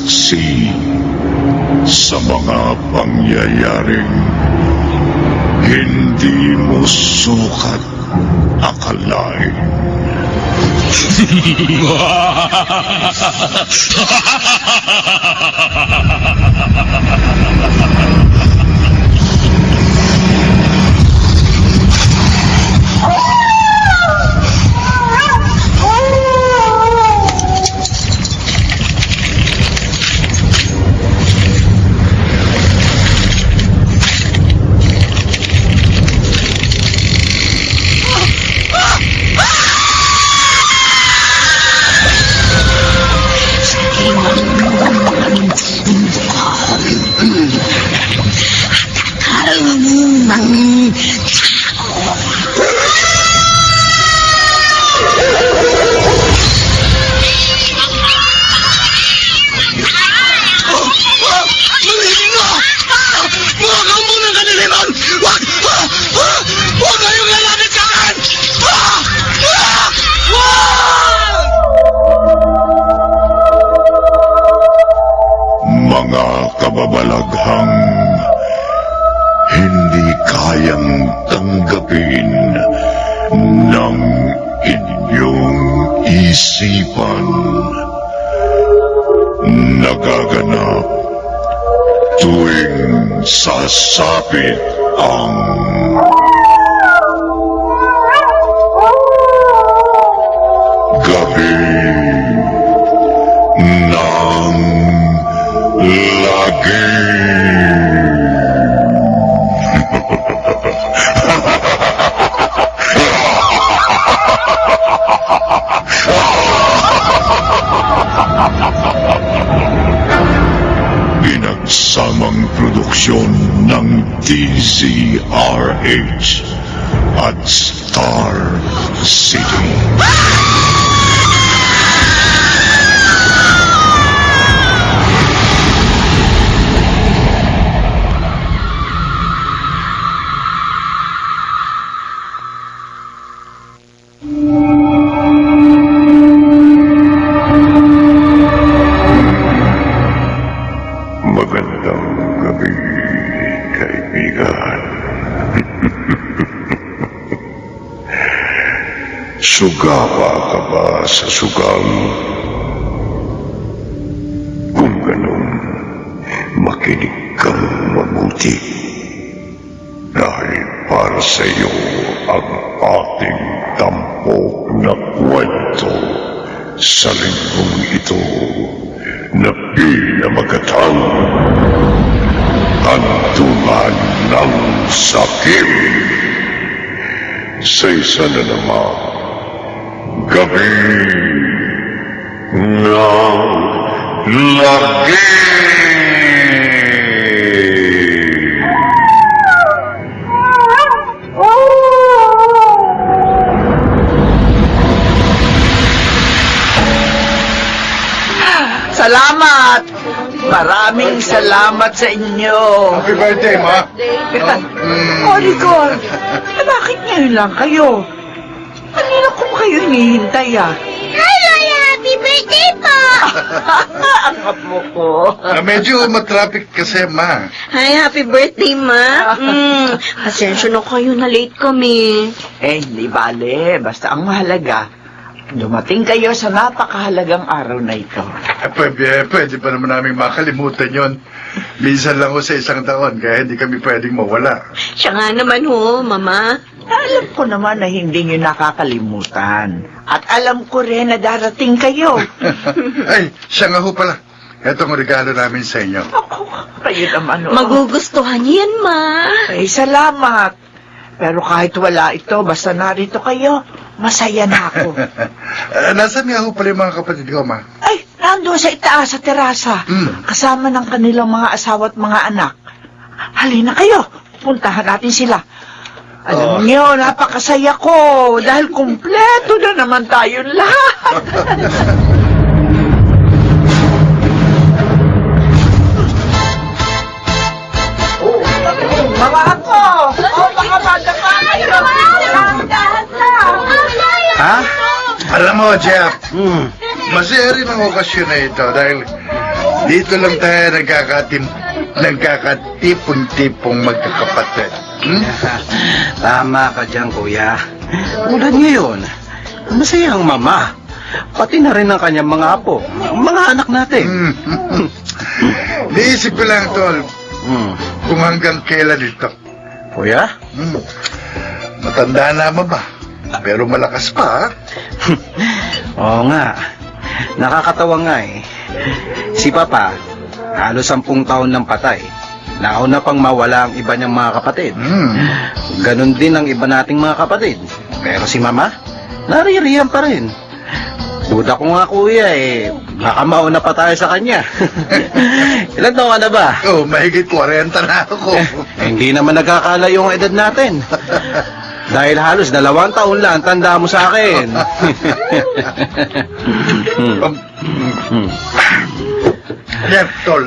saksi sa mga pangyayaring hindi mo sukat akalain. Mga kababalaghang hindi kayang tanggapin ng inyong isipan, nagaganap tuwing sasapit ang gabi ng lagi. Pinagsamang produksyon ng DZRH at Star City. Magandang gabi, kaibigan. Sugapa ka ba sa sugal? Kung ganun, makinig kang mabuti. Dahil para sa iyo ang ating tampok na kwento sa linggong ito na pinamagatang Hantungan ng Sakim. Sa isa na namang gabi ng lagi. Salamat! Maraming salamat sa inyo. Happy birthday, Ma. Oliver, bakit ngayon lang kayo? Kanina ko pa kayo hinihintay ah. Hi, Lola! Happy birthday po! Ang apo ko. Medyo matraffic kasi, Ma. Hi, happy birthday, Ma. Pasensya na kayo na late kami. Hindi bale. Basta ang mahalaga, dumating kayo sa napakahalagang araw na ito. Pwede pa naman namin makalimutan yon. Minsan lang ho sa isang taon, kaya hindi kami pwedeng mawala. Siya nga naman ho, Mama. Alam ko naman na hindi nyo nakakalimutan. At alam ko rin na darating kayo. Ay, siya nga ho pala. Ito ang regalo namin sa inyo. Ako, kayo naman. Magugustuhan niyan, Ma. Ay, salamat. Pero kahit wala ito, basta narito kayo, masaya na ako. Nasaan nga ho pala yung mga kapatid ko, Ma? Ay, nandun sa itaas sa terasa. Kasama ng kanilang mga asawa at mga anak. Halina kayo, puntahan natin sila. Alam niyo, napakasaya ko dahil kumpleto na naman tayong lahat. Mga ako! Baka madapa kayo! Dahan na! Ha? Alam mo, Jeff, masaya rin ang okasyon na ito dahil Dito lang tayo nagkakatipon-tipong magkakapatid. Tama ka dyan, kuya. Tulad ngayon, masaya ang mama. Pati na rin ang kanyang mga apo, ang mga anak natin. Naisip ko lang, Tol, kung hanggang kailan ito. Kuya? Matanda naman ba? Pero malakas pa, ha? Oo nga. Nakakatawa nga eh. Si Papa, halos 10 taon ng patay. Nauna pang mawala ang iba niyang mga kapatid. Ganon din ang iba nating mga kapatid. Pero si Mama, naririyan pa rin. Duda ko nga kuya eh, baka mauna pa tayo sa kanya. Ilan taon ka na ba? Oh, mahigit 40 na ako. Hindi naman nagkakalayo ang edad natin. Dahil halos 2 taon lang ang tanda mo sa akin. Jeff, Tol,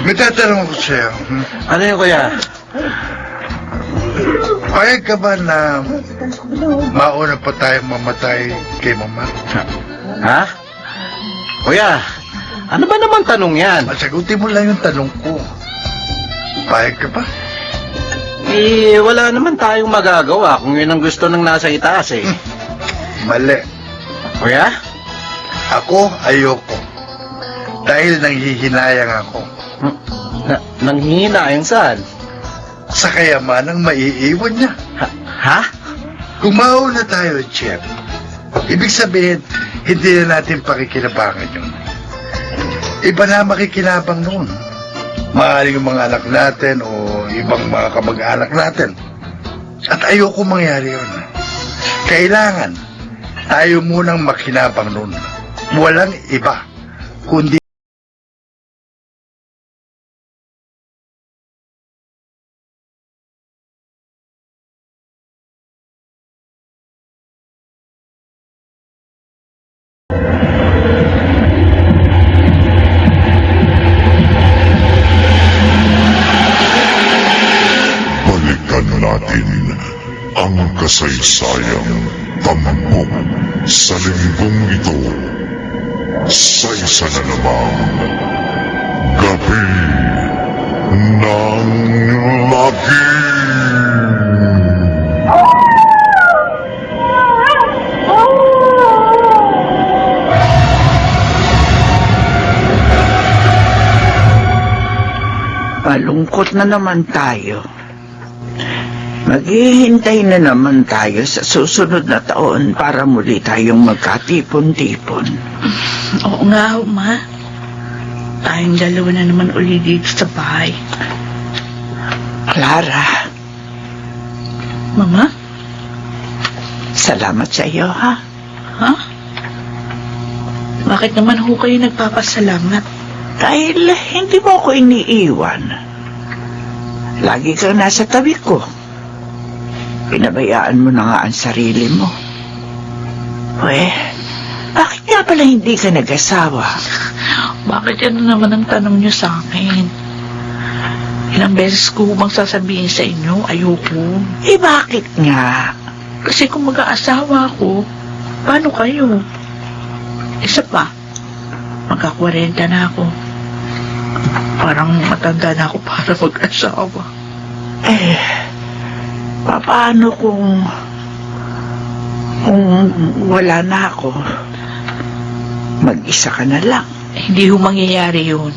may tatanong ako sa'yo. Ano yun kuya? Payag ka ba na mauna pa tayo mamatay kay Mama? Ha? Kuya, ano ba naman tanong yan? Masagutin mo lang yung tanong ko. Payag ka ba? Eh, wala naman tayong magagawa kung yun ang gusto ng nasa itaas eh. Mali. Kuya? Ako, ayoko. Dahil nanghihinayang ako. Nanghihinayang saan? Sa kayamanang maiiwan niya. Ha? Kung mauna tayo, Jeff, ibig sabihin, hindi na natin pakikinabangan yun. Iba na makikinabang noon. Maaaring yung mga anak natin o ibang mga kamag-anak natin. At ayoko mangyari yun. Kailangan tayo munang makinabang noon. Walang iba, kundi Balikan natin ang kasaysayang tampok sa linggong ito sa isa na namang Gabi ng Lagim. Malungkot na naman tayo. Maghihintay na naman tayo sa susunod na taon para muli tayong magkatipon-tipon. Oo nga, Ma. Tayong dalawa na naman uli dito sa bahay. Clara, Mama? salamat sa iyo, ha? Ha? Bakit naman ho kayo nagpapasalamat? Dahil hindi mo ako iniiwan. Lagi kang nasa tabi ko. Pinabayaan mo na nga ang sarili mo. Bakit nga pala hindi ka nag-asawa? Bakit yan naman ang tanong niyo sa akin? Ilang beses ko bang sasabihin sa inyo, ayoko. Bakit nga? Kasi kung mag-aasawa ako, paano kayo? Isa pa, magka-40 na ako. Parang matanda na ako para mag-asawa. Paano kung wala na ako? Mag-isa ka na lang. Hindi ho mangyayari yun.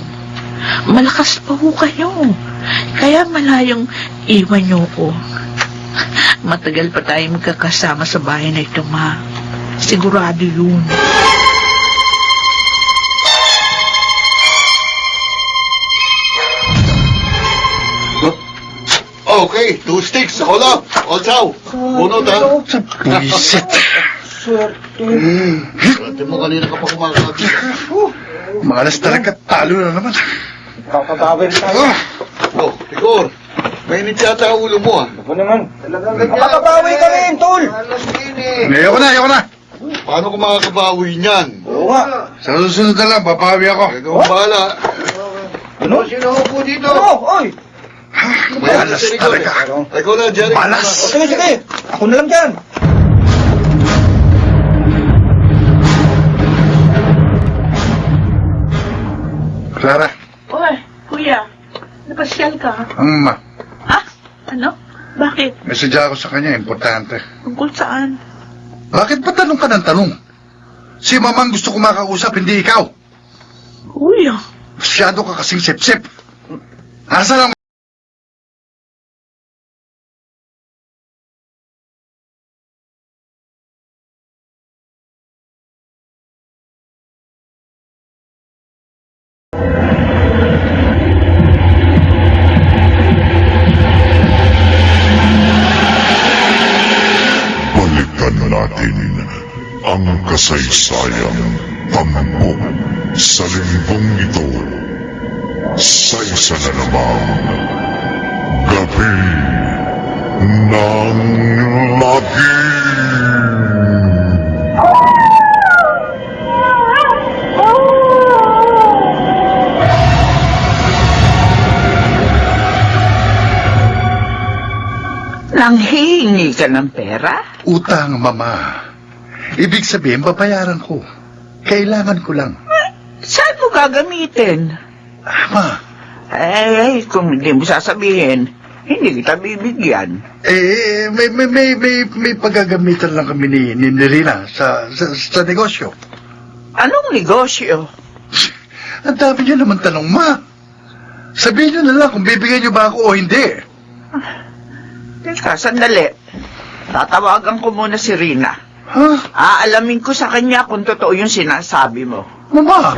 Malakas pa ho kayo. Kaya malayong iwan niyo ko. Matagal pa tayo magkakasama sa bahay na ito, Ma. Sigurado yun. Okay, 2 sticks. Ako lang. O, chow. Bunot, ha? Buisit. Swerte mo kanina ka pa kumakabi. Malas talaga, talo na naman. Oh, Tigor. Mainit yata ang ulo mo, ha? Makakabawi ka rin, tol! Ayoko na. Paano ko makakabawi niyan? Oo nga. Sa susunod na lang, papawi ako. Ikaw ang bahala. Ano? Sino po dito? Oy! Malas talaga. Ikaw na, Jerry. Malas. Sige. Ako na lang dyan. ka. Ma, Ha? Ano? Bakit? may sadya ako sa kanya, importante. Tungkol saan? Bakit ba tanong ka ng tanong? Si mamang gusto ko makausap, hindi ikaw. Uy, Masyado ka kasing sip-sip. Asa lang? Balikan natin ang kasaysayang tampok sa linggong ito sa isa na namang gabi ng lagim. Nanghihingi ka ng pera? Utang, Mama. Ibig sabihin, babayaran ko. Kailangan ko lang. Saan mo gagamitin? Ma, Kung hindi mo sasabihin, hindi kita bibigyan. may paggagamitan lang kami ni Rina sa negosyo. Anong negosyo? Ang dami niyo naman tanong, Ma. Sabihin niyo na lang kung bibigyan niyo ba ako o hindi. Teka, sandali. Tatawagan ko muna si Rina. Ha? Aalamin ko sa kanya kung totoo yung sinasabi mo. Mama!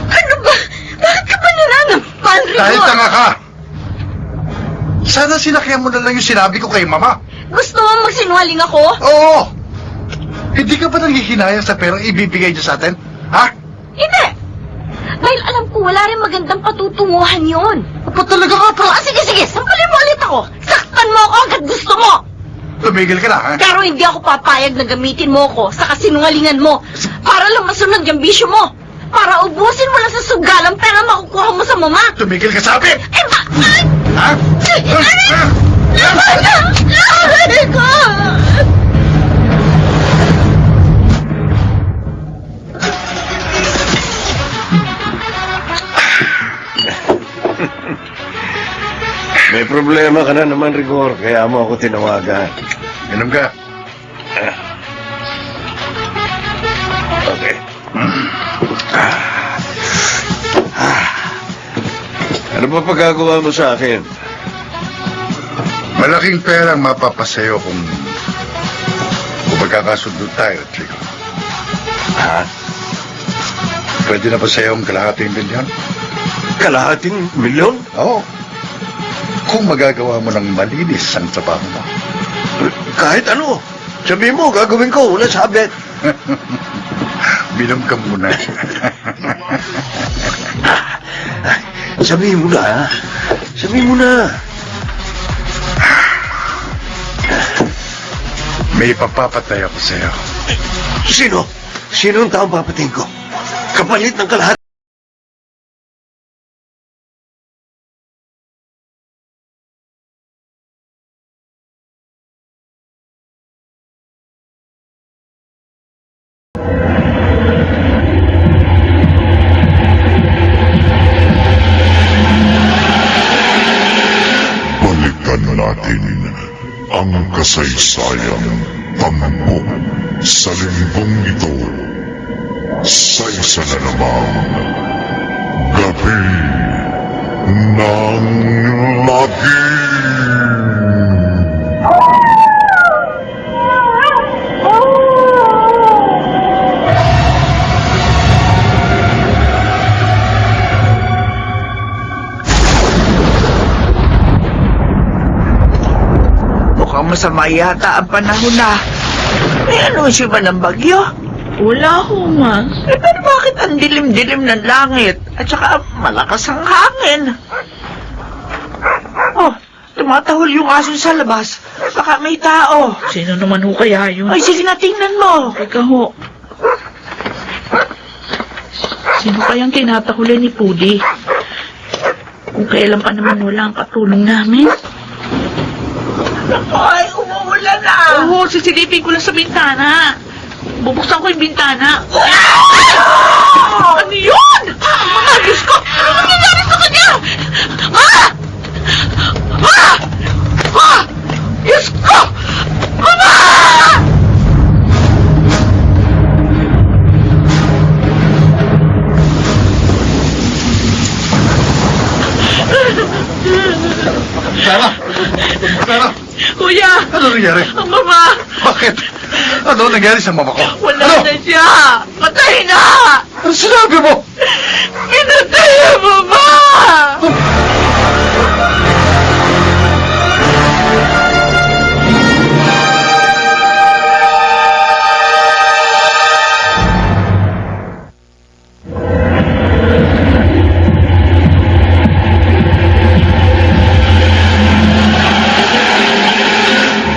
Ano ba? Bakit ka ba nananampal, Rigor? Dahil tanga ka! Sana sinakyan mo na lang yung sinabi ko kay Mama. Gusto mo magsinungaling ako? Oo! Hindi ka ba nanghihinayang sa perang ibibigay niyo sa atin? Ha? Hindi! Dahil alam ko wala rin magandang patutunguhan yon. Apa talaga ka pa? Sige, sampalin mo ulit ako. Saktan mo ako agad gusto mo. Tumigil ka na, ha? Pero hindi ako papayag na gamitin mo ako sa kasinungalingan mo para lang masunod yung bisyo mo. Para ubusin mo lang sa sugalang pera makukuha mo sa mama. Tumigil ka sabi! Eh, Ay! Ha? Aray ko! May problema ka na naman, Rigor, kaya mo ako tinawagan. Inom ka. Okay. Ano pa pagkagawa mo sa akin? Malaking perang mapapasayo kung magkakasundo tayo, Trigo. Ha? Pwede na ba sa'yo ang kalahating milyon? Kalahating milyon? Oo. Kung magagawa mo ng malinis ang trabaho mo. Kahit ano. Sabi mo, gagawin ko. Wala sabit. Binom ka muna. Sabihin mo na, ha? Sabihin mo na. May ipapapatay ako sa'yo. Sino? Sino ang taong papating ko? Kapalit ng kalahat. Balikan natin ang kasaysayang tampok sa linggong ito sa isa na namang gabi ng lagim. Mukhang masama yata ang panahon na. May anunsyo ba ng bagyo? wala ho, ma. Pero bakit ang dilim-dilim ng langit? At saka malakas ang hangin. Oh, tumatahol yung aso sa labas. Baka may tao. Sino naman ho kaya yun? Ay, sige na, tingnan mo. Teka ho. Sino kayang tinatahulan ni Pudi? Kung kailan pa naman wala ang katulong namin. Ay, umuulan bintana! Oo, sisilipin ko lang sa bintana. Bubuksan ko yung bintana. Ano yun? Mga Diyos ko! Ano nangyayari sa kanya? Ah! Ah! Ah! Diyos ko! Mama! Sarah! Sarah! Kuya! Ano nangyari? Ang mama! Bakit? Ano nangyari sa mama ko? Wala Ano? na siya! Patay na! Ano sinabi mo? Pinatay na, mama!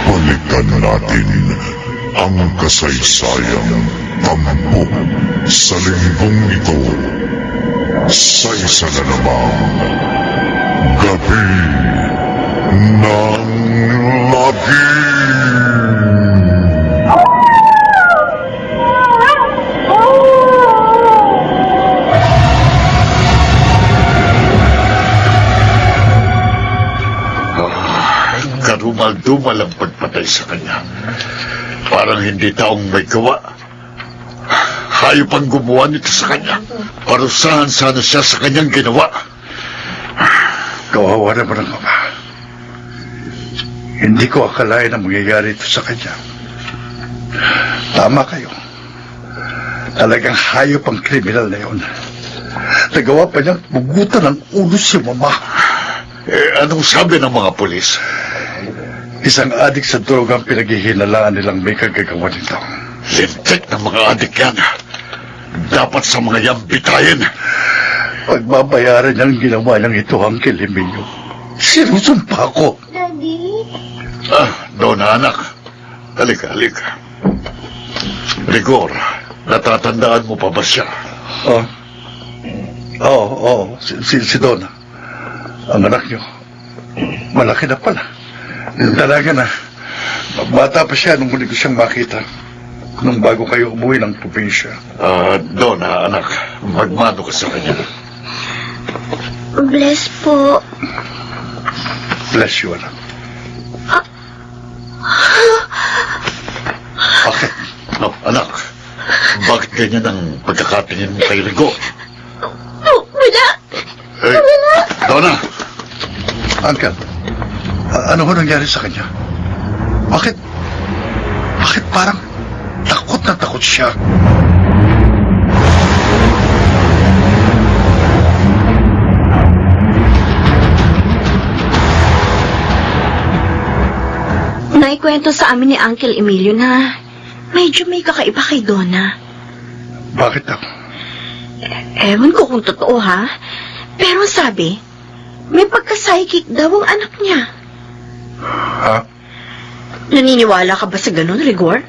Balikan natin ang kasaysayang tampok sa linggong ito sa isa na namang gabi ng lagim. Karumal-dumal ang pagpatay sa kanya. Parang hindi taong may gawa. Hayop ang gumawa nito sa kanya. Parusahan sana siya sa kanyang ginawa. Kawawa naman ang ama. Hindi ko akalain na mangyayari ito sa kanya. Tama kayo. Talagang hayop ang kriminal na yun. Nagawa pa niyang bugutan ng ulo si mama. Anong sabi ng mga pulis? Isang adik sa droga ang pinaghihinalaan nilang may kagagawa nito. Lintik ng mga adik yan. Dapat sa mga yan bitayin. Pagbabayaran niya ang ginawa niyang ito, Uncle Emilio. Sinusumpa ko. Donna, anak. Halika. Rigor, natatandaan mo pa ba siya? Si Donna. Ang anak niyo. Malaki na pala. Talaga na. Bata pa siya nung huli ko siyang makita. Nung bago kayo umuwi ng probinsya. Donna, anak. Magmano ka sa kanya. Bless po. Bless you, anak. Bakit? Anak, bakit ganyan ang pagkakatingin mo kay Rigo? Wala! Donna! Uncle, ano ho nangyari sa kanya? Bakit parang takot na takot siya? Naikwento sa amin ni Uncle Emilio na medyo may kakaiba kay Donna. Bakit ako? Ewan ko kung totoo ha, pero sabi, may pagka-psychic daw ang anak niya. Ha? Naniniwala ka ba sa ganun, Rigor?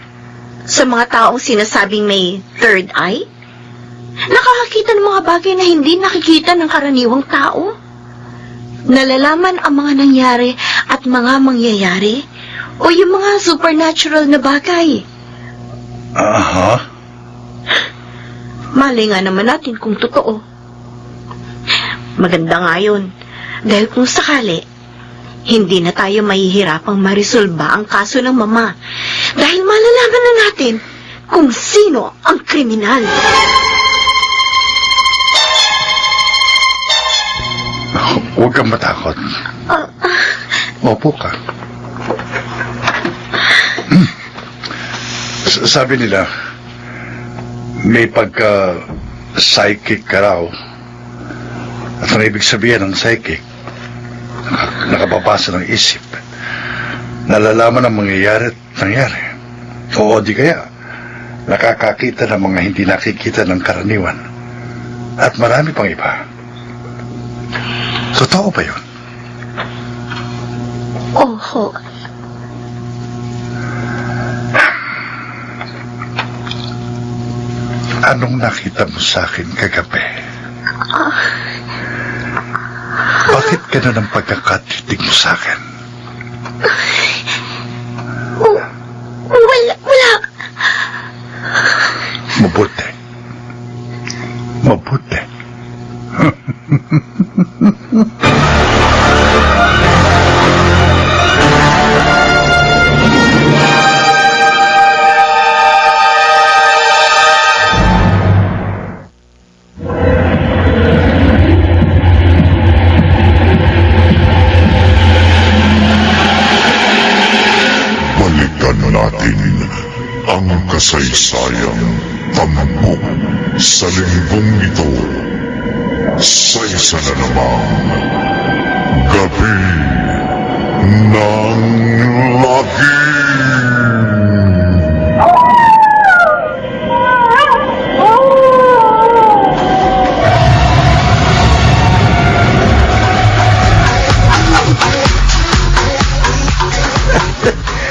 Sa mga taong sinasabing may third eye? Nakakakita ng mga bagay na hindi nakikita ng karaniwang tao? Nalalaman ang mga nangyari at mga mangyayari o yung mga supernatural na bagay? Aha. Malay nga naman natin kung totoo. Maganda nga yun. Dahil kung sakali, hindi na tayo mahihirapang marisolba ang kaso ng mama. Dahil malalaman na natin kung sino ang kriminal. Huwag kang matakot. Opo ka. Sabi nila, may pagka-psychic ka raw. At ang ibig sabihin ng psychic, nakababasa ng isip. Nalalaman ang mangyayari at nangyari. Oo, di kaya. Nakakakita ng mga hindi nakikita ng karaniwan. At marami pang iba. Totoo ba yun? Oho. Anong nakita mo sa akin kagabi? Bakit ganun ang pagkakatitig mo sa akin? mabuti. Mabuti. Balikan natin ang kasaysayang tampok sa linggong ito sa isa na namang gabi ng lagim.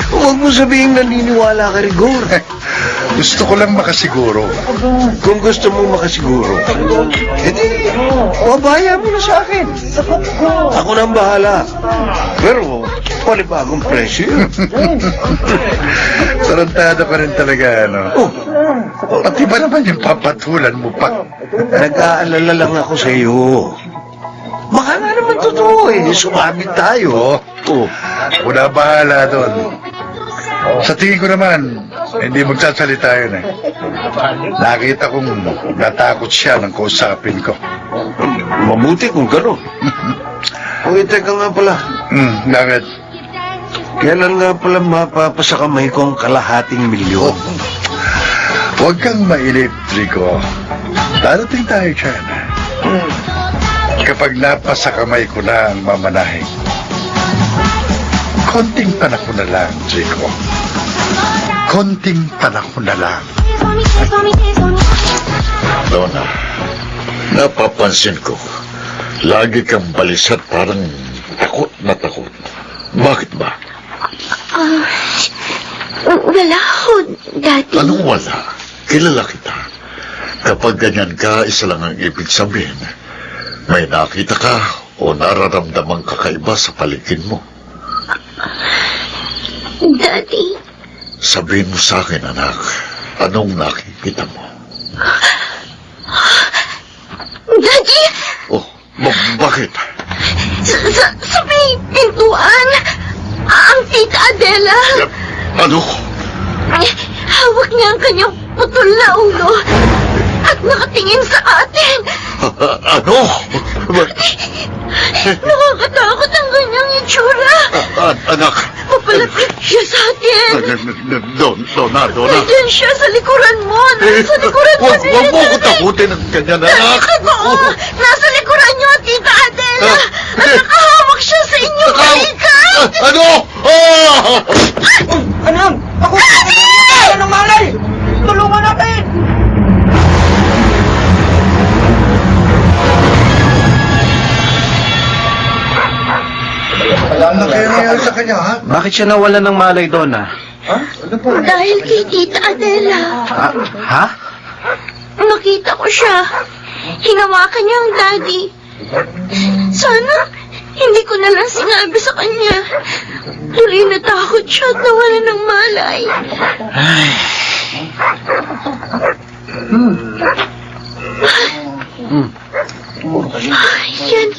Huwag mo sabihin naniniwala ka, Rigor. Gusto ko lang makasiguro. Kung gusto mo makasiguro, edi, mabaya mo na sa akin. Ako nang bahala. Pero, panibagong presyo yun. Tarantado ka rin talaga, ano? Pati ba naman yung papatulan mo pa? Nag-aalala lang ako sa iyo. Baka nga naman totoo eh. Sumabit tayo. Wala bahala doon. Sa tingin ko naman, hindi magsasalita yun eh. Nakita kong natakot siya nang kausapin ko. Mabuti kung gano'n. Uy, teka nga pala. Bakit? Kailan nga pala mapapasakamay ko ang kalahating milyon? Huwag kang mailip, Rico. Darating tayo dyan. Kapag napasakamay ko na ang mamanahin, konting panahon na lang, Rico. Konting panahon na lang. Donna, napapansin ko, lagi kang balisat parang takot na takot. Bakit ba? Wala ho, Daddy. Anong wala? Kilala kita. Kapag ganyan ka, isa lang ang ibig sabihin. May nakita ka o nararamdamang kakaiba sa paligid mo. Daddy, Sabihin mo sa akin, anak, anong nakikita mo? Daddy! Oh, bakit? Sa may pintuan, ang Tita Adela. Ano? Hawak niya ang kanyang putol na ulo at nakatingin sa atin. Ano? Nakakatakot ang kanyang itsura. Anak, Papalapit siya sa atin. Donna. Nandiyan siya sa likuran mo. Nasa likuran mo din. Huwag mo ko takutin ng ganyan, anak. Oo, nasa likuran niyo, Tita Adela. At nakahawak siya sa inyong balikat. Ano? Anak! Ako! Ano ng malay? Tulungan natin! Ano kaya nangyari sa kanya, ha? Bakit siya nawalan ng malay, Donna? Dahil kay Tita Adela. Ha? Nakita ko siya. Hinawakan niya ang daddy. Sana, hindi ko na lang sinabi sa kanya. Tuloy natakot siya at nawalan ng malay. Ay. Yan.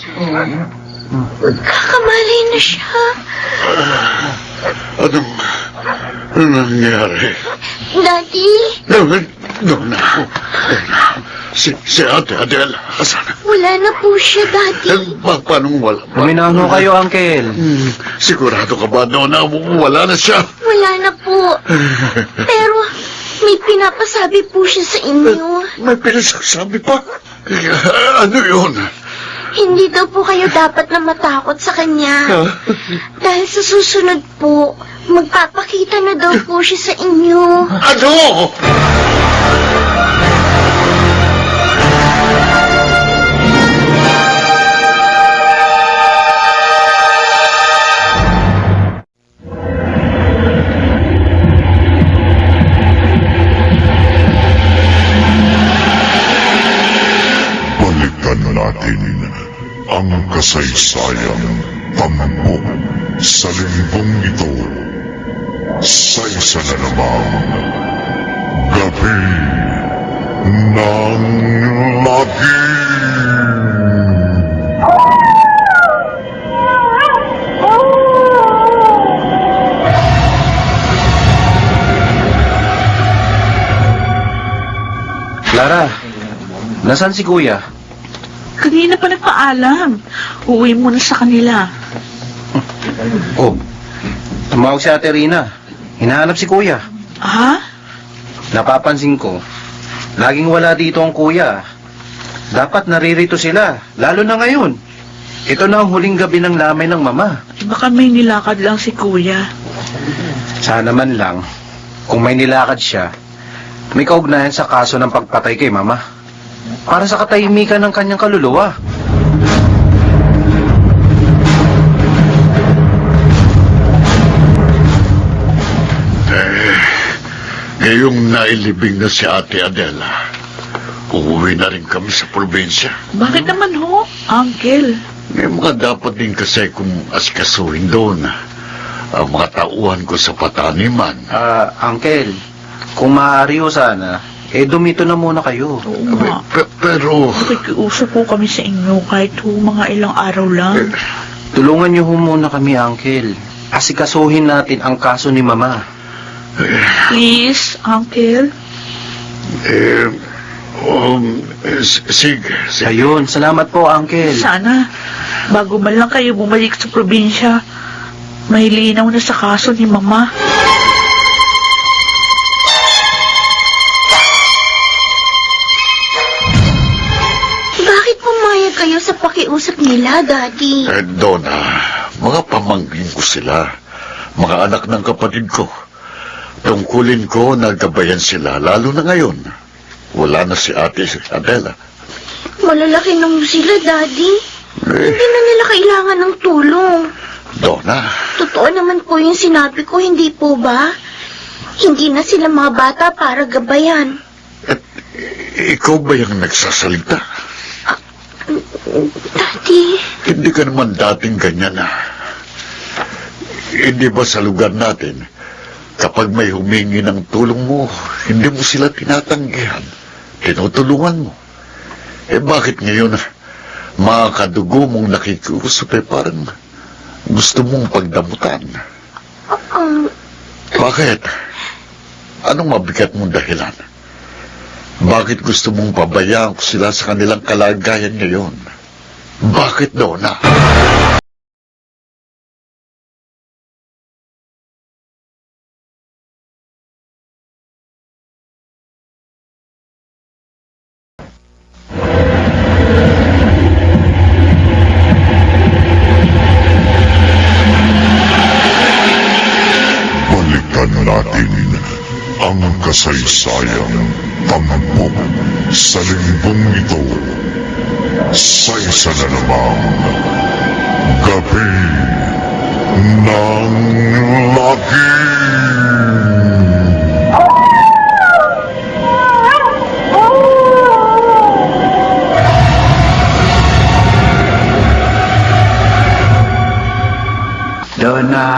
Kakamalay na siya. Anong nangyari? Daddy, Donna. Si Ate Adela, asan? wala na po siya, Daddy. Paano wala? Luminano kayo, Uncle. Sigurado ka ba, Donna? Wala na siya. Wala na po. Pero, may pinapasabi po siya sa inyo. May pinasasabi pa? Ano yun? Hindi daw po kayo dapat na matakot sa kanya. Dahil sa susunod po, magpapakita na daw po siya sa inyo. Ano? Balikan natin ang kasaysayang tampok sa linggong ito sa isa na namang gabi ng lagim. Clara, nasaan si Kuya? Kanina pa nagpaalam. Uwi muna sa kanila. Oh, tumawag si Ate Rina. Hinahanap si Kuya. Ha? Napapansin ko, laging wala dito ang Kuya. Dapat naririto sila, lalo na ngayon. Ito na ang huling gabi ng lamay ng Mama. Baka may nilakad lang si Kuya. Sana man lang, kung may nilakad siya, may kaugnayan sa kaso ng pagpatay kay Mama. Para sa katahimikan ng kanyang kaluluwa. Ngayong nailibing na si Ate Adela, uuwi na rin kami sa probinsya. Bakit naman ho, Uncle? May mga dapat din kasi kung asikasuhin doon. Ang mga tauhan ko sa pataniman. Uncle, kung maaari ho sana, dumito na muna kayo. Oo nga. Pero... Nakikiusap po kami sa inyo kahit ho mga ilang araw lang. Tulungan niyo ho muna kami, Uncle. Asikasuhin natin ang kaso ni Mama. Please, Uncle. Sige. Ayun, salamat po, Uncle. Sana, bago man lang kayo bumalik sa probinsya, may linaw na sa kaso ni Mama. Bakit pumayag kayo sa pakiusap nila, Daddy? Donna, mga pamangkin ko sila. Mga anak ng kapatid ko. Tungkulin ko na gabayan sila, lalo na ngayon. Wala na si Ate Adela. Malalaki na mo sila, Daddy. Hindi na nila kailangan ng tulong. Donna, Totoo naman po yung sinabi ko, hindi po ba? Hindi na sila mga bata para gabayan. ikaw ba yung nagsasalita? Daddy, Hindi ka naman dating ganyan na. Hindi ba sa lugar natin, kapag may humingi ng tulong mo, hindi mo sila tinatanggihan, tinutulungan mo. Bakit ngayon, mga kadugo mong nakikiusap, parang gusto mong pagdamutan? Bakit? Anong mabigat mong dahilan? Bakit gusto mong pabayaan ko sila sa kanilang kalagayan ngayon? Bakit, Donna? Balikan natin ang kasaysayan tampok sa linggong ito sa isa na namang gabi ng lagim. Donna,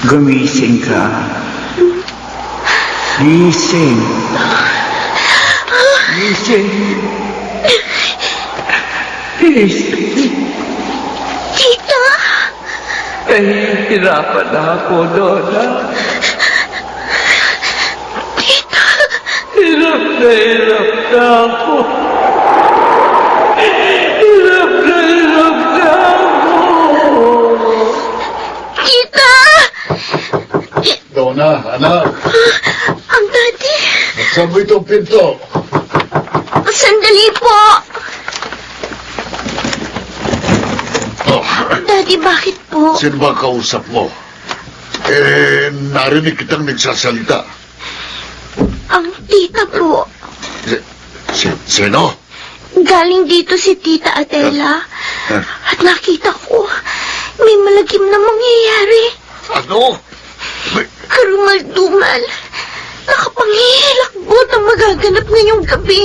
gumising ka. Gising. Gising. Gising. Tita! Hirapan na ako, Donna. Tita! Hirap na ako. Hirap na ako. Tita! Donna, anak, Ang Daddy! saan mo itong pinto? Sandali po! Oh, Daddy, bakit po? sino ba kausap mo? Narinig kitang nagsasalita. Ang tita po. Sino? Galing dito si Tita Adela. At nakita ko, may malagim na mangyayari. Ano? Karumal-dumal. Nakapanghihilakbot ang magaganap ngayong gabi.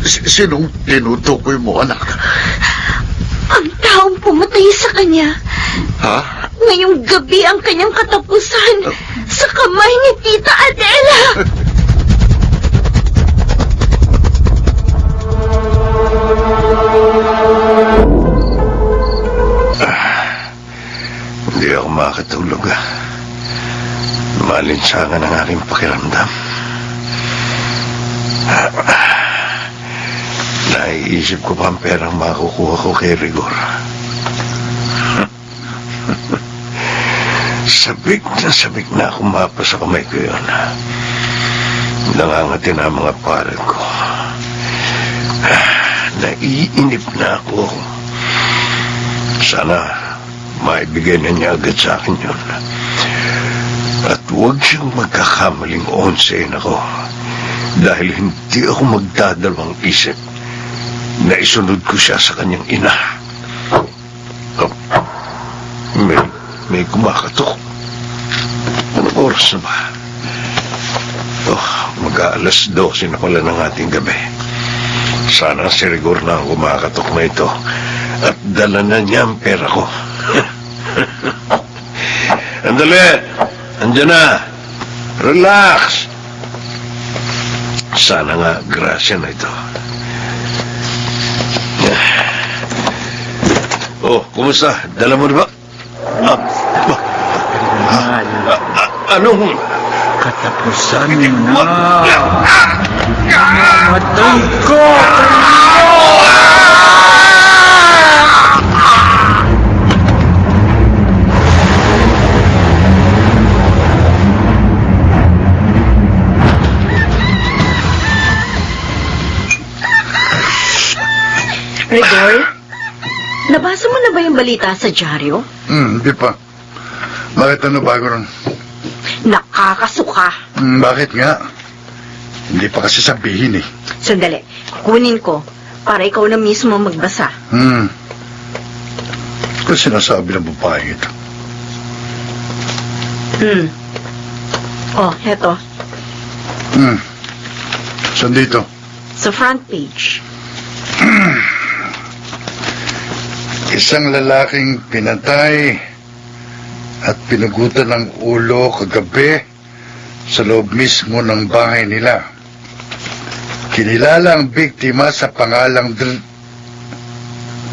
Sinong tinutukoy mo, anak? Ang taong pumatay sa kanya. Ha? Ngayong gabi ang kanyang katapusan sa kamay ni Tita Adela. makatulog. Malinsangan ang aking pakiramdam. Naiisip ko pa ang perang makukuha ko kay Rigor. Sabik na ako mapa sa kamay ko yun. Nangangati na ang mga palad ko. Naiinip na ako. Sana maibigay na niya agad sa akin yun. At huwag siyang magkakamaling onsein ako. Dahil hindi ako magdadalawang isip na isunod ko siya sa kanyang ina. May kumakatok. Anong oras na ba? Mag-aalas 12 na pala ng ating gabi. Sana si Rigor na ang kumakatok na ito at dala na niya ang pera ko. Andali! Andiyan na! Relax! Sana nga grasya na ito. Kumusta? Dala mo na ba? Anong? Katapusan na. Mamatay ko! Rigor, nabasa mo na ba yung balita sa dyaryo? Hindi pa. Bakit ano bago ron? Nakakasuka. Bakit nga? Hindi pa kasi sabihin eh. Sandali, kunin ko para ikaw na mismo magbasa. Ito sinasabi ng babae ito. Heto. Saan dito? Sa front page. Isang lalaking pinatay at pinugutan ng ulo kagabi sa loob mismo ng bahay nila. Kinilala ang biktima sa pangalang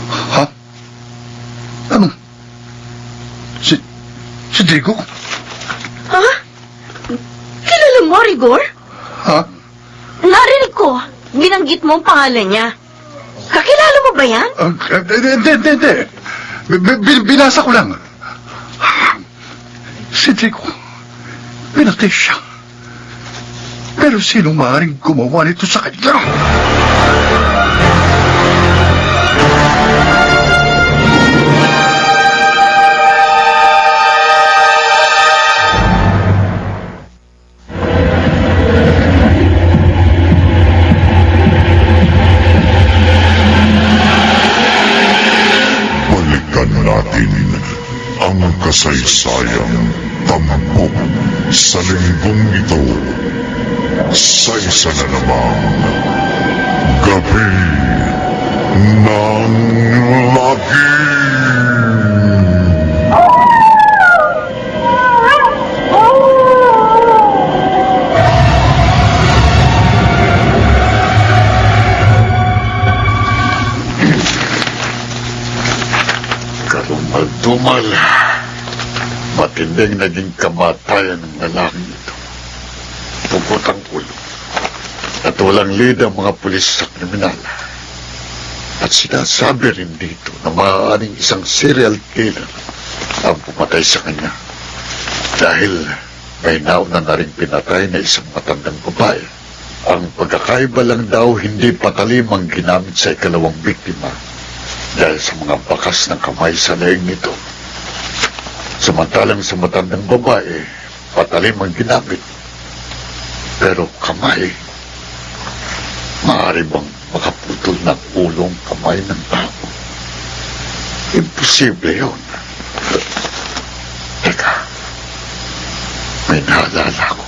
Ha? Ano? Si Diego? Ha? Kilala mo, Rigor? Ha? Narinig ko. Binanggit mo ang pangalan niya. Kakilala mo ba yan? Hindi. Binasa ko lang. Si Diego, pinatay siya. Pero sino maaaring gumawa nito sa kanya? Balikan natin ang kasaysayang tampok sa linggong ito sa isa na namang gabi ng lagi. Karumal-dumal. Matinding naging kamatayan ng lalaking ito. Pupot ang ulo. At walang lead ang mga pulis sa kriminal. At sinasabi rin dito na maaaring isang serial killer ang pumatay sa kanya. Dahil may nauna na rin pinatay na isang matandang babae. Ang pagkakaiba lang daw hindi patalim ang ginamit sa ikalawang biktima dahil sa mga bakas ng kamay sa leeg nito. Samantalang sa matandang babae, patalim ang ginamit. Pero kamay, maaari bang makaputol ng ulong kamay ng tao? Imposible yun. Teka, may naalala ko.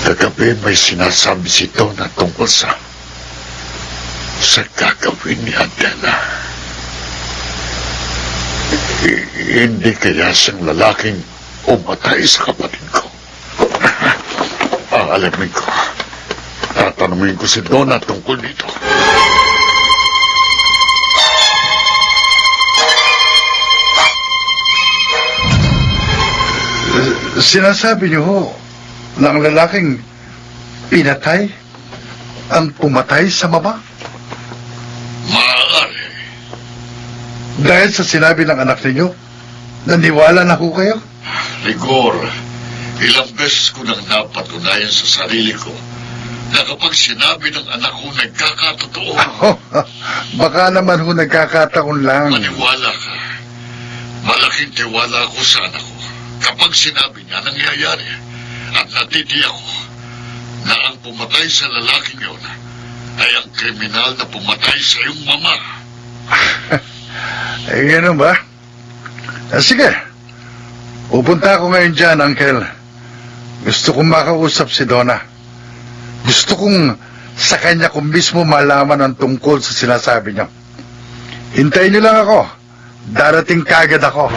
Kagabi may sinasabi si Donna tungkol sa gagawin ni Adela. Hindi kaya siyang lalaking umatay sa kapatid ko. Alamin ko. Tatanungin ko si Donna tungkol dito. Sinasabi niyo ho na ang lalaking pinatay ang pumatay sa mama? Maaari. Dahil sa sinabi ng anak ninyo, naniwala na ho kayo? Rigor, ilang beses ko nang napatunayan sa sarili ko na kapag sinabi ng anak ko nagkakatotoo, Baka naman ho nagkakataon lang. maniwala ka. Malaking tiwala ako sa anak ko. Kapag sinabi niya nangyayari at natitiyak ko na ang pumatay sa lalaking yun ay ang kriminal na pumatay sa iyong mama. Ganun ba? Sige. Pupunta ako ngayon dyan, Uncle. Gusto kong makausap si Donna. Gusto kong sa kanya kung mismo malaman ang tungkol sa sinasabi niya. Hintayin niyo lang ako. Darating kagad ako.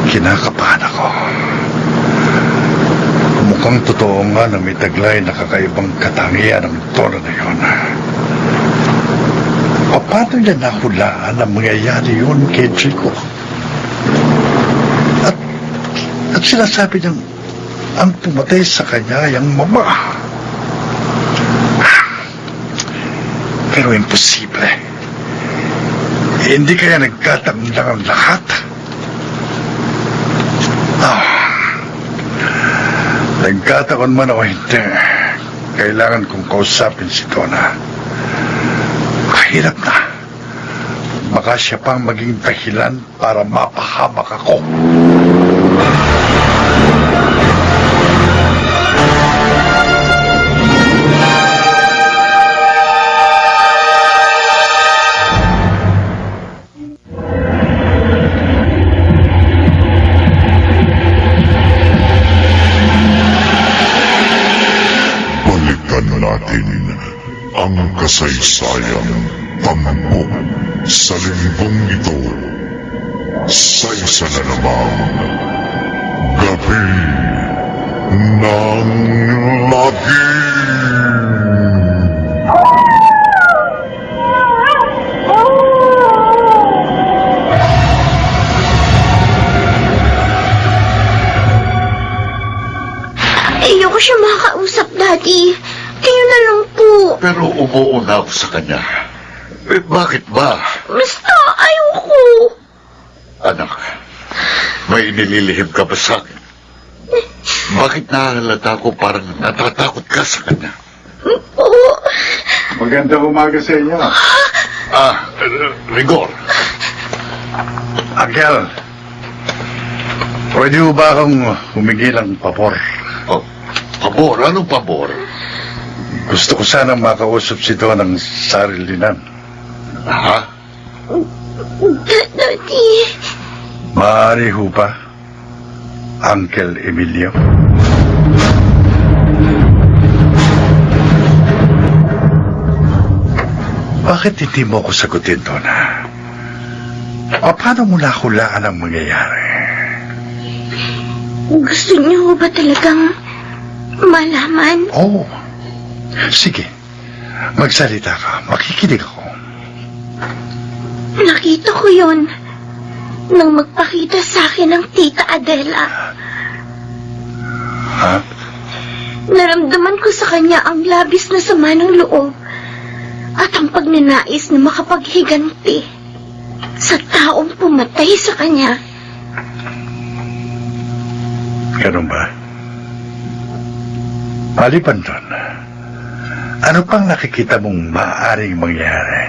Kinakabahan ako. Mukhang totoo nga na may taglay na kakaibang katangian ng Donna na yun. Paano niya nahulaan ang mangyayari yun kay Chico? At sinasabi niyang ang pumatay sa kanya ay ang mama. Pero imposible. Hindi kaya nagkataon lang ang lahat? Nagkataon man o hindi, kailangan kong kausapin si Donna. Mahirap na. Baka siya pang maging dahilan para mapahamak ako. Balikan natin ang kasaysayan tampok sa linggong ito sa isa na namang Gabi ng Lagim. Ayoko siya makausap, Daddy. Kayo na lang po. Pero umuuna ako sa kanya. Bakit ba? Basta, ayoko. Anak, may inililihim ka ba sa akin? Bakit nahalata ko parang natatakot ka sa kanya? Oo. Magandang umaga sa inyo. Rigor. Uncle, pwede mo ba akong humingi ng pabor? Oh, pabor? Anong pabor? Gusto ko sanang makausap si Donna ng sarilinan. Ha? Daddy. Maaari ho ba, Uncle Emilio? Bakit hindi mo ako sagutin, Donna? Paano mo nahulaan ang mangyayari? Gusto niyo ba talagang malaman? Oo. Sige. Magsalita ka. Makikinig ako. Nakita ko yon nang magpakita sa akin ng Tita Adela. Ha? Naramdaman ko sa kanya ang labis na sama ng loob at ang pagnanais na makapaghiganti sa taong pumatay sa kanya. Ganun ba? Maliban doon, ano pang nakikita mong maaaring mangyari?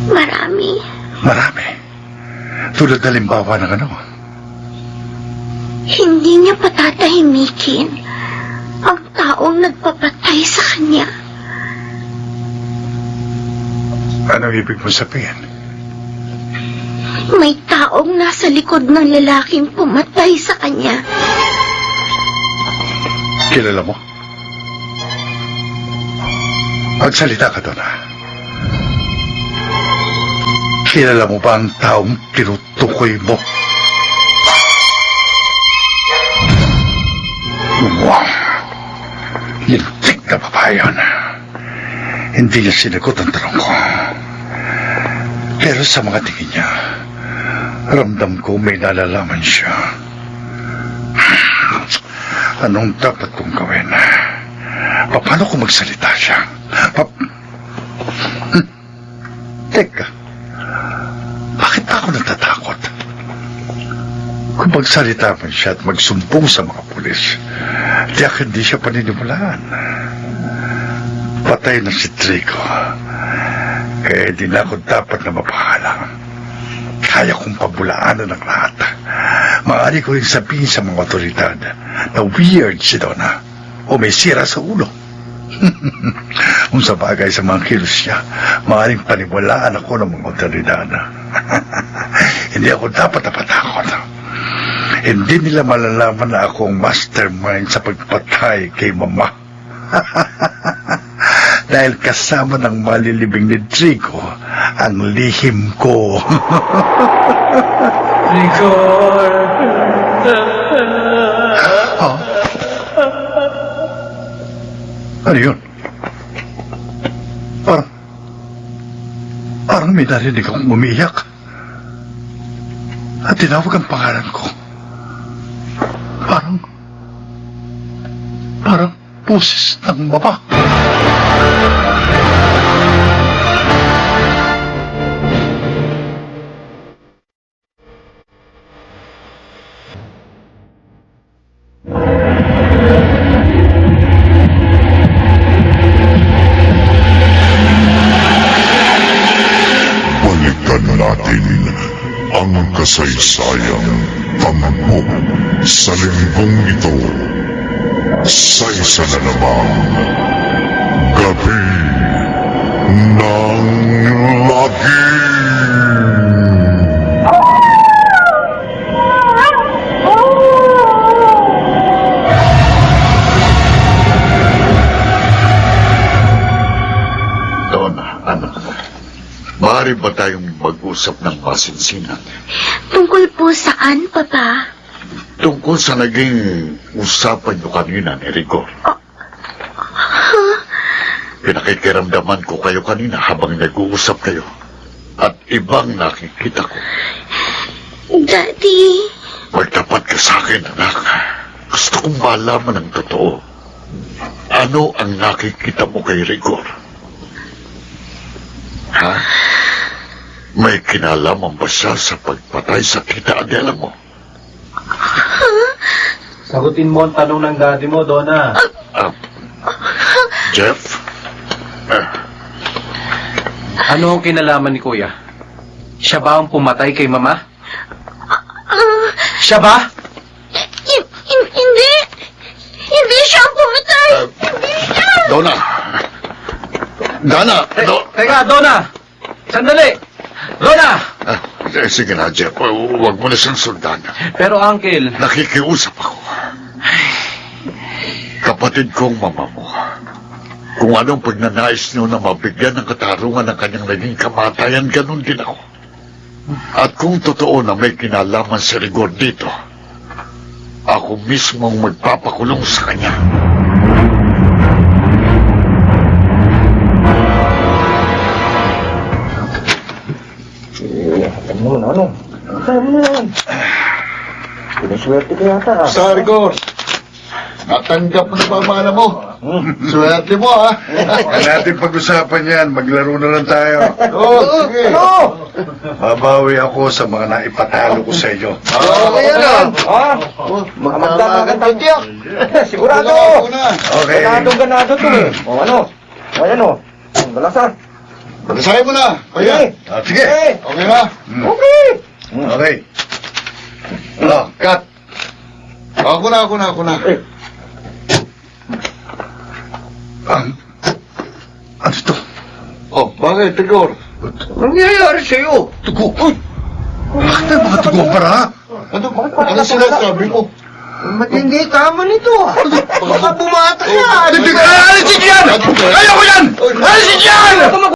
Marami. Marami. Tulad na limbawa ng ano? Hindi niya patatahimikin ang taong nagpapatay sa kanya. Anong ibig mo sabihin? May taong nasa likod ng lalaking pumatay sa kanya. Kilala mo? Magsalita ka doon, ha? Kilala mo ba ang taong tinutukoy mo? Wow! Lintik na babae yun. Hindi niya sinagot ang tanong ko. Pero sa mga tingin niya, ramdam ko may nalalaman siya. Anong dapat kong gawin? Paano kung magsalita siya? Teka, bakit ako natatakot? Kung magsalita man siya at magsumbong sa mga pulis, tiyak hindi siya paniniwalaan. Patay na si Trico. Kaya di na ako dapat na mapahalang. Kaya kong pabulaanan ng lahat. Maaari ko rin sabihin sa mga otoridad na weird si Donna o may sira sa ulo. Kung sa bagay sa mga kilos niya, maaaring paniwalaan ako ng mga otoridad. Hindi ako dapat napatakot. Hindi nila malalaman na ako ang mastermind sa pagpatay kay Mama. Dahil kasama ng malilibing ni Trico ang lihim ko. Rigor! Huh? Ano yun? Parang may narinig akong umiiyak. At tinawag ang pangalan ko. Parang boses ng Mama. Balikan natin ang kasaysayang tampok sa linggong ito sa isa na namang gabi ng lagi. Donna, anak. Maaari ba tayong mag-usap ng masinsinan? Tungkol po saan, Papa? Tungkol sa naging usapan nyo kanina ni Rigor. Pinakikiramdaman ko kayo kanina habang nag-uusap kayo. At ibang nakikita ko. Daddy. Magtapat ka sa akin, anak. Gusto kong malaman ang totoo. Ano ang nakikita mo kay Rigor? Ha? May kinalaman ba siya sa pagpatay sa tita Adela mo? Sagutin mo ang tanong ng daddy mo, Donna. Jeff? Ano ang kinalaman ni Kuya? Siya ba ang pumatay kay Mama? Siya ba? Hindi. Hindi siya ang pumatay. Hindi siya. Donna! Donna! Teka, Donna! Sandali! Donna! Sige na, Jeff. Huwag mo na siyang sundan. Pero, Uncle... Nakikiusap ako. Kapatid kong mama mo. Kung anong pagnanais niyo na mabigyan ng katarungan ng kanyang naging kamatayan, ganun din ako. At kung totoo na may kinalaman si Rigor dito, ako mismong magpapakulong sa kanya. Ano? Pinaswerte ka yata. Sa Rigor, natanggap mo na ba ang mana mo? Swerte mo, ha? Huwag natin pag-usapan yan. Maglaro na lang tayo. Sige. Babawi ako sa mga naipatalo ko sa inyo. Magandang tiyak. Sigurado. Okay. Ganado to eh. O ano? O yan o. Balasan. Pag-asay mo na. Kaya. Sige. Okay na? Okay. Okay. Cut. Ako na. Ano ito? Oh, bakit, Rigor? Nangyayari sa'yo? Tugo. Uy! Bakit may mga tugo para? Ano sinasabi mo? Matindi tama nito ah. Baka bumata yan. Alisin yan! Ayoko yan! Alisin yan!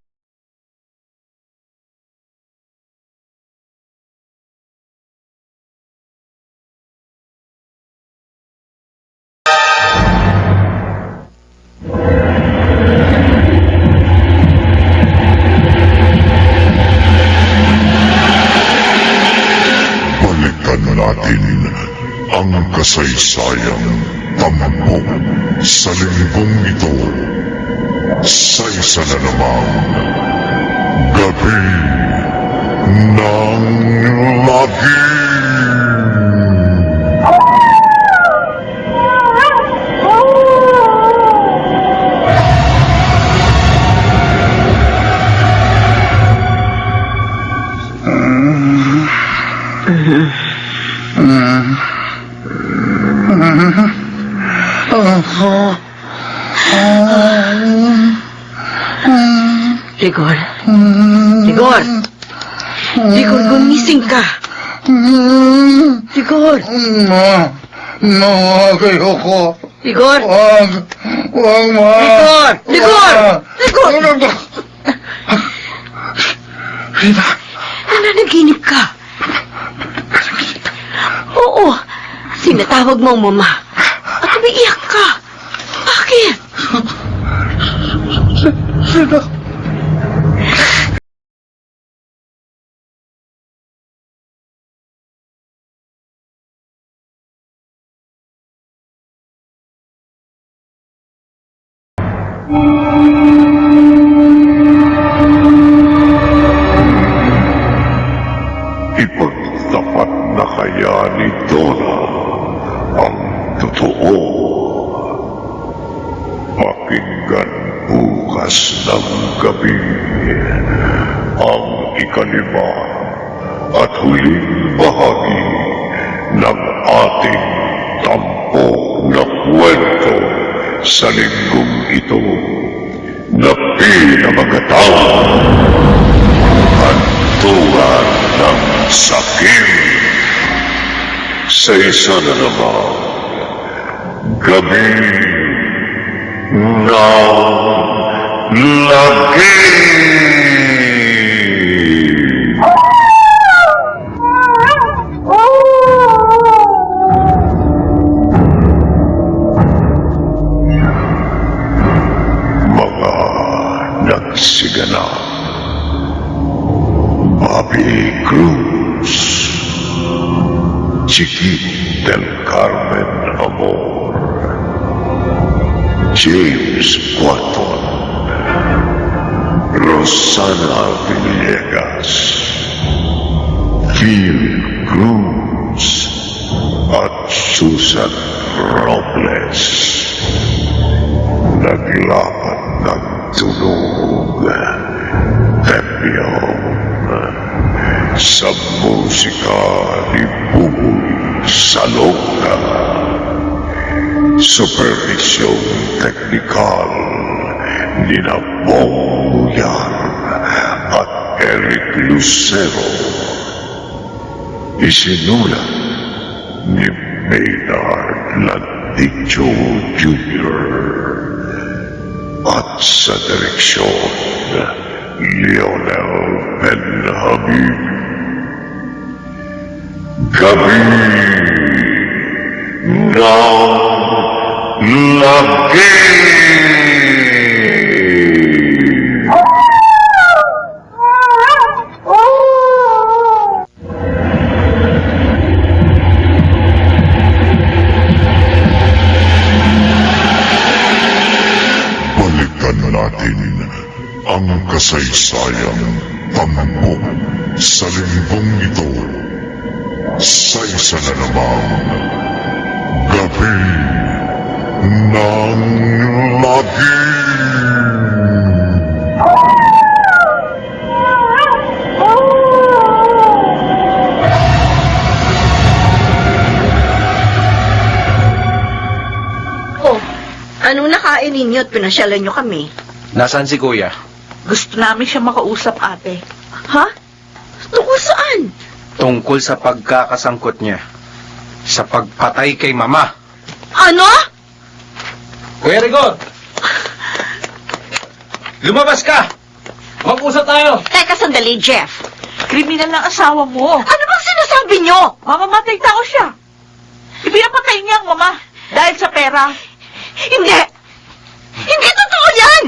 natin ang kasaysayang tampok sa linggong ito sa isa na namang gabi ng lagim. Rigor. Rigor. Rigor, gumising ka. Rigor. Ma, ayoko. Rigor. Wag, ma. Rigor! Rigor! Rigor! Rina, Nananaginip ka. Oo. Sinatawag mo ang mama. At umiiyak ka. Bakit? Rina. Ipagtapat na kaya ni Donna ang totoo. Pakinggan bukas ng gabi ang ikalima at huling bahagi ng ating tampok na kwento sa linggong ito na pinamagatang Hantungan ng Sakim. Sa isa na naman, gabi ng lagim. Mga nagsiganap, Bobby Cruz, Chiquit del Carmen Amor, James Quaton, Rosana Villegas, Phil Cruz, at Susan Robles. Naglakad ng tunog, Tempion, sa musika ni Buboy Salonga. Supervision teknikal ni Bong Muyar at Eric Lucero. Isinulat ni Maynard Landicho Jr. at sa direksyon Lionel Benhamid. Gabi ng lagim. Balikan natin ang kasaysayang tampok sa linggong ito sa isa na namang gabi ng lagim. Oh, anong nakain ninyo at pinasyalan nyo kami? Nasaan si Kuya? Gusto namin siya makausap, ate. Ha? Tungkol saan? Tungkol sa pagkakasangkot niya sa pagpatay kay Mama. Ano? Kuya Rigor! Lumabas ka! Mag-usap tayo! Teka sandali, Jeff. Kriminal ng asawa mo. Ano bang sinasabi nyo? Mamamatay tao siya. Ipinapatay niya ang mama dahil sa pera. Hindi! Hindi totoo yan!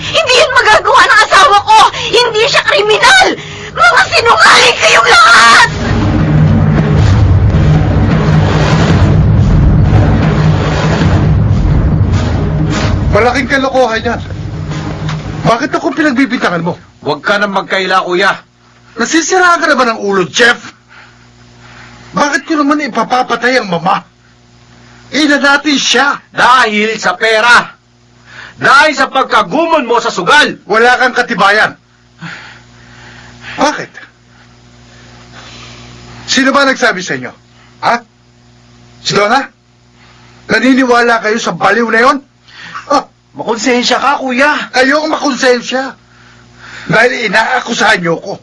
Hindi yan magagawa ng asawa ko! Hindi siya kriminal! Mga sinungaling kayong lahat! Malaking kalokohan yan. Bakit ako pinagbibintangan mo? Huwag ka na magkaila, kuya. Nasisiraan ka naman ng ulo, Jeff. Bakit ko naman ipapapatay ang mama? Ina natin siya. Dahil sa pera. Dahil sa pagkagumon mo sa sugal. Wala kang katibayan. Bakit? Sino ba nagsabi sa inyo? Ha? Si Donna? Naniniwala kayo sa baliw na yon? Ah, Makonsensya ka, kuya. ayokong makonsensya. Dahil inaakusahan niyo ko.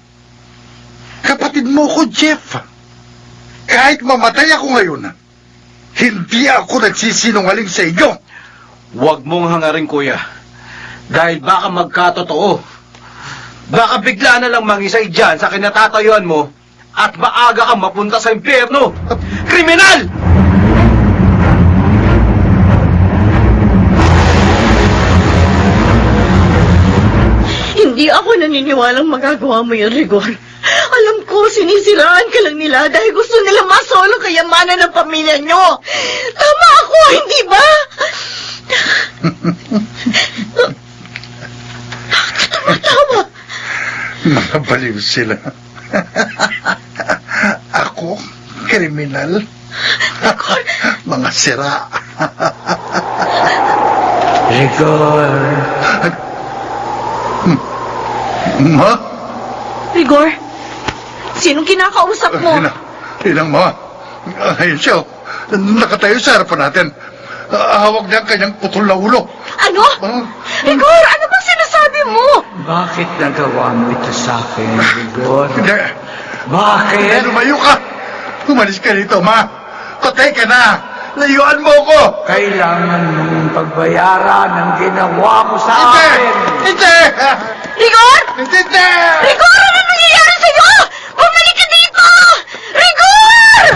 Kapatid mo ko, Jeff. Kahit mamatay ako ngayon, hindi ako nagsisinungaling sa inyo. Huwag mong hangarin, kuya. Dahil baka magkatotoo. Baka bigla na lang mangisay dyan sa kinatatayuan mo at maaga kang mapunta sa impyerno. Kriminal! Hindi ako naniniwalang magagawa mo yun, Rigor. Alam ko, sinisiraan ka lang nila dahil gusto nila masolo ang kayamanan ng pamilya nyo. Tama ako, hindi ba? Tama. Mga baliw sila. Ako, kriminal. Mga sira. Rigor. Ma? Rigor, sinong kinakausap mo? Inang ma. Ayun siya. Nakatayo sa harapan natin. Hawak niya ang kanyang putol na ulo. Ano? Rigor, ano bang sinasabi mo? Bakit nagawa mo ito sa akin, Rigor? Hindi. Bakit? Lumayo ka. Umalis ka rito, ma. Patay ka na. Layuan mo ko. Kailangan mong pagbayaran ang ginawa mo sa Hindi. akin. Hindi. Rigor! Hindi. Rigor, ano nangyayari sa'yo? Bumalik ka dito! Rigor!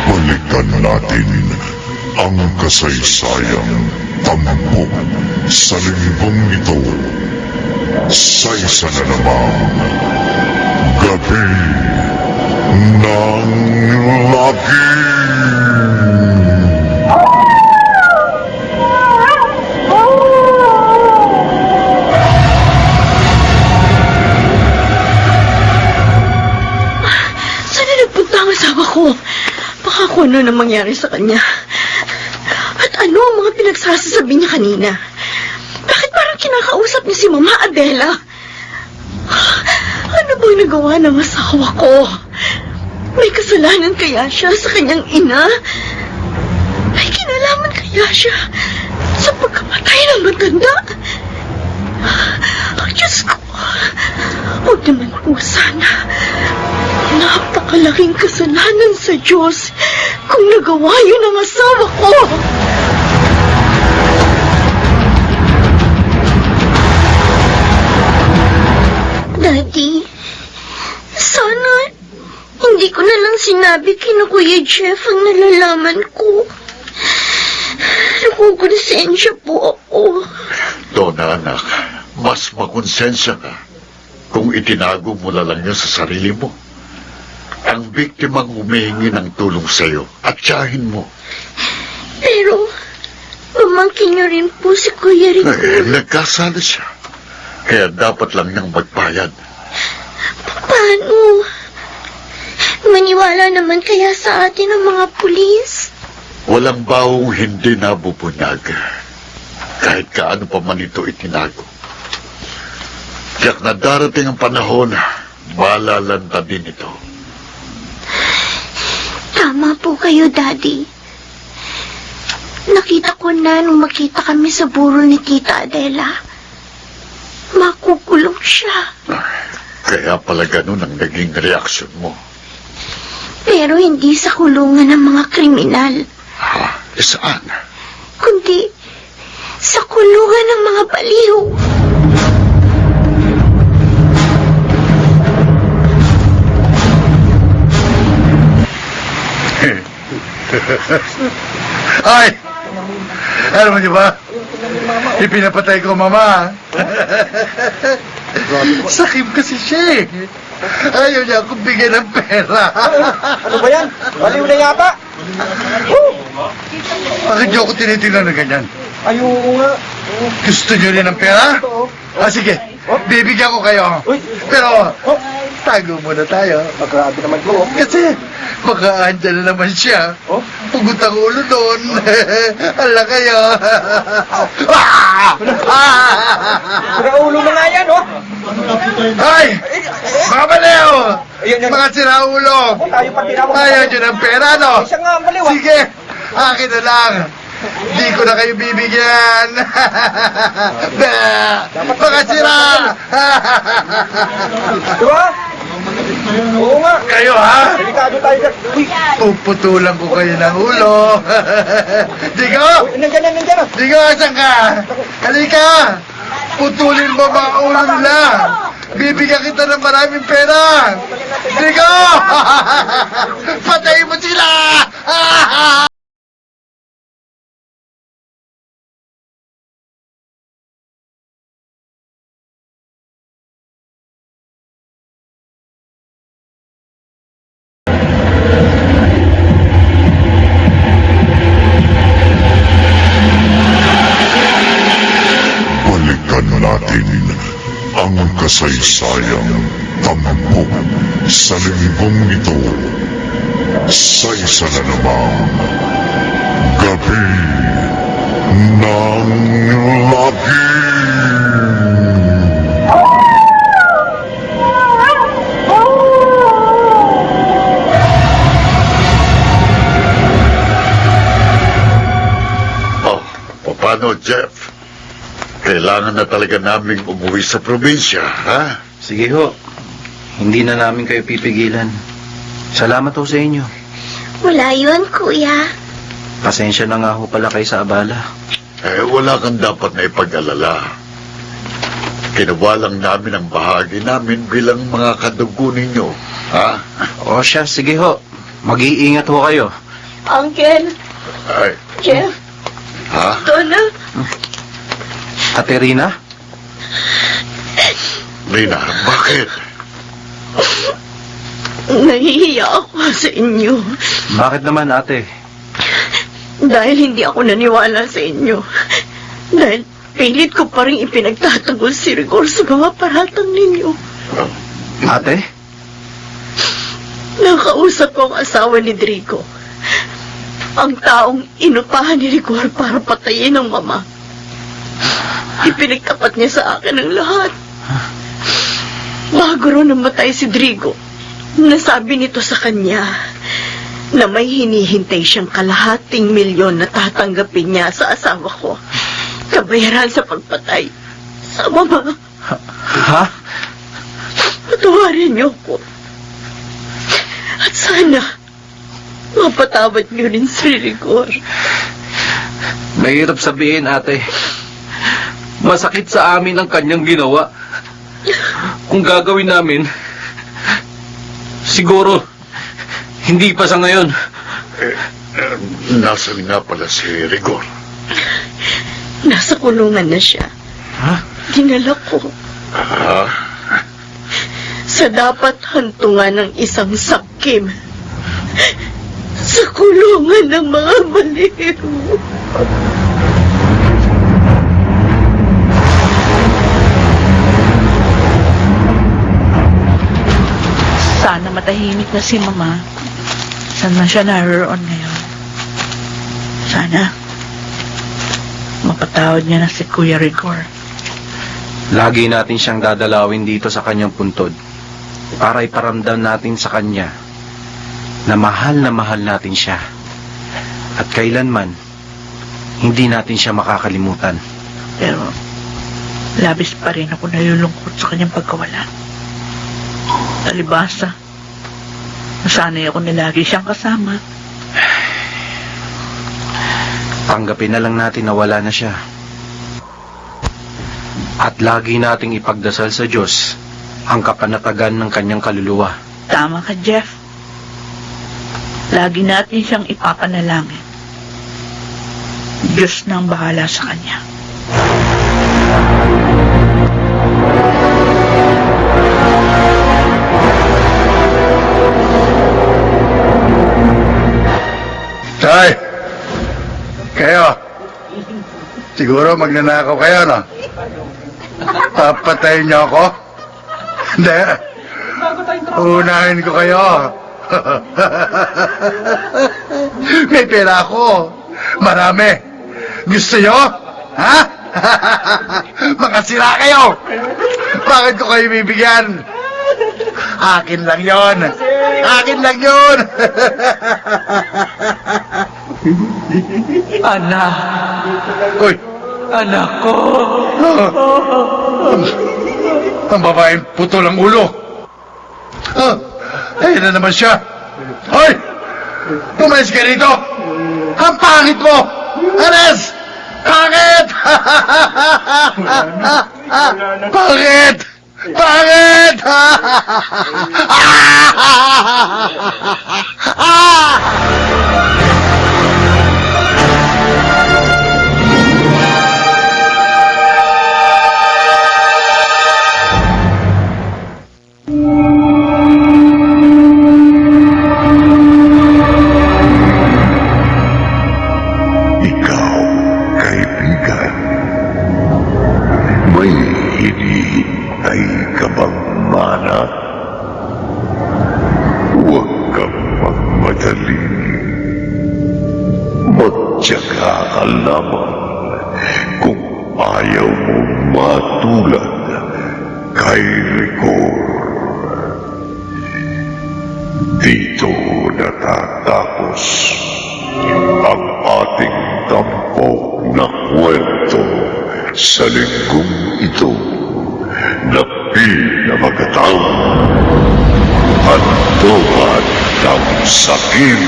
Balikan natin ang kasaysayang tampok sa linggong ito sa isa na namang gabi ng lagi. Saan na nagpunta ang asawa ko? Baka kung ano na mangyari sa kanya. At ano ang mga pinagsasasabi niya kanina? Bakit parang kinakausap niya si Mama Adela? Ano bang nagawa ng asawa ko? May kasalanan kaya siya sa kanyang ina? May kinalaman kaya siya sa pagkamatay ng matanda? Ang Diyos ko, huwag naman po sana. Napakalaking kasalanan sa Diyos kung nagawa yun ang asawa ko. Daddy, sana hindi ko na lang sinabi kina Kuya Jeff ang nalalaman ko. Nagkukonsensya po ako. Donna, anak, mas makonsensya ka kung itinago mo na lang yun sa sarili mo. Ang biktimang humihingi ng tulong sa'yo at tiyahin mo. Pero, pamangkin niyo rin po si Kuya Rico. Nagkasala siya. Kaya dapat lang niyang magbayad. Paano? Maniwala naman kaya sa atin ang mga pulis? Walang bawong hindi nabubunyag. Kahit kaano pa man ito itinago. Tiyak na darating ang panahon, malalanta din ito. Tama po kayo, Daddy. Nakita ko na nung makita kami sa burol ni Tita Adela. Makukulong siya. Kaya pala ganun ang naging reaksyon mo. Pero hindi sa kulungan ng mga kriminal. Ha? Saan? Kundi sa kulungan ng mga baliw. Ay! Alam mo di ba? Ipinapatay ko, Mama. Sakim kasi siya eh. Ayaw niya akong bigyan ng pera. Ano ba yan? Baliw na yata! Bakit niyo ako tinitingnan na ganyan? Ayoko nga. Gusto niyo rin ng pera? Ah, sige. Bibigyan ko kayo. Pero, tago muna tayo. Magkarabi naman ko. Kasi, baka andyan na naman siya. Pugot ang ulo doon. Ala kayo. Ulo na nga yan, oh! Ay! Mga baliw! Mga siraulo! Tayo pa tinawag. Ayaw nyo ng pera, no? Siya nga ang baliw, ah. Sige, akin na lang. Di ko na kayo bibigyan. Mga sira! Diba? Oo nga. Kayo, ha? Delikado tayo dyan. Uy, Puputulan ko kayo ng ulo. Digo! nandiyan na. Digo, asan ka? Halika! Putulin mo mga ulo nila. Bibigyan kita ng maraming pera. Digo! Patayin mo sila! Balikan natin ang kasaysayang tampok sa linggong ito sa isa na namang gabi ng lagim. Oh, paano, Jeff? Kailangan na talaga naming umuwi sa probinsya, ha? Sige ho. Hindi na namin kayo pipigilan. Salamat ho sa inyo. Wala yun, kuya. Pasensya na nga ho pala kayo sa abala. Wala kang dapat na ipag-alala. Kinawalang namin ang bahagi namin bilang mga kadugo ninyo, ha? O siya, sige ho. Mag-iingat ho kayo. Uncle, Ay, Jeff, ha? Donna, Ate Rina? Rina, bakit? nahihiya ako sa inyo. Bakit naman ate? Dahil hindi ako naniwala sa inyo. Dahil pilit ko pa rin ipinagtatanggol si Rigor sa mga paratang ninyo. Ate? Nakausap ko ang asawa ni Drigo. Ang taong inupahan ni Rigor para patayin ang mama. Ipinagtapat niya sa akin ang lahat. Bago ro namatay si Drigo, nasabi nito sa kanya na may hinihintay siyang $250,000 na tatanggapin niya sa asawa ko. Kabayaran sa pagpatay sa mama. Ha? Patawarin niyo ko. At sana, mapatawad niyo rin si Rigor. Mahirap sabihin ate. Masakit sa amin ang kanyang ginawa. Kung gagawin namin, siguro, hindi pa sa ngayon. Nasaan nga pala si Rigor? Nasa kulungan na siya. Ha? Dinala ko Ha? sa dapat hantungan ng isang sakim. Sa kulungan ng mga baliw. Sana matahimik na si Mama. Saan man siya naroon ngayon? Sana mapatawad niya na si Kuya Rigor. Lagi natin siyang dadalawin dito sa kanyang puntod para iparamdam natin sa kanya na mahal natin siya. At kailanman, hindi natin siya makakalimutan. Pero labis pa rin ako nalulungkot sa kanyang pagkawala. Talibasa, nasanay ako na lagi siyang kasama. Tanggapin na lang natin na wala na siya. At lagi nating ipagdasal sa Diyos ang kapanatagan ng kanyang kaluluwa. Tama ka, Jeff. Lagi natin siyang ipapanalangin Diyos na ang bahala sa kanya. Tay! Kayo! Siguro magnanakaw kayo, no? Papatayin niyo ako? Hindi. Unahin ko kayo. May pera ako. Marami. Gusto niyo? Ha? Makasira kayo. Bakit ko kayo bibigyan? Akin lang yon. Akin lang yon. Anak, Uy, anak ko. ang babaeng putol ang ulo. Ayun na naman siya. Hoy! Umalis ka rito! Ang pangit mo! Ares! Pangit! Pangit! Pangit! Ikaw, kaibigan, may hinihintay ka bang mana? Huwag kang magmadali. Magtyaga ka lamang kung ayaw mo matulad kay Rigor. Dito natatapos ang ating tampok na kwento sa linggong ito na pinamagatang Hantungan ng Sakim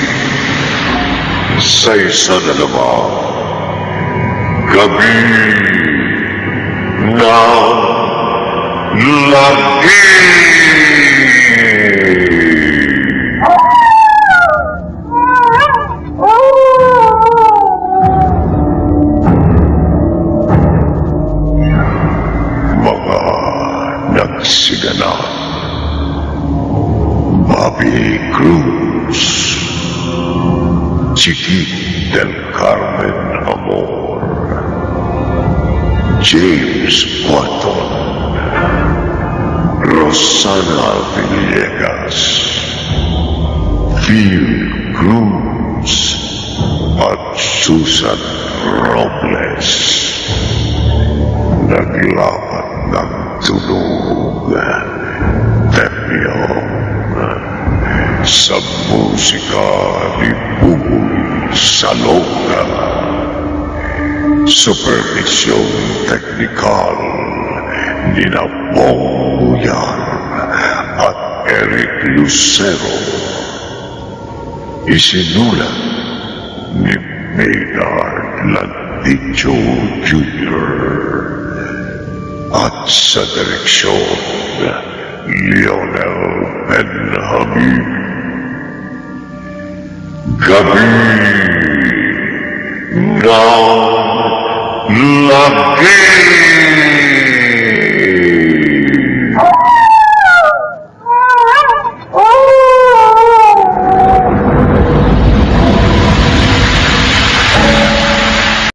sa isa na namang Gabi ng Lagi! Mga nagsiganap, Bobby Cruz, Chiqui del Carmen Amor, James Quaton, Rosana Villegas, Phil Cruz, at Susan Robles. Naglapat ng tunog, Tepion, sa musika ni Buboy Salonga. Supervision teknikal ni Bong Buyar at Eric Lucero. Isinulat ni Maynard Landicho Jr. at sa direksyon Lionel Benhamid. Gabi ng Lagi!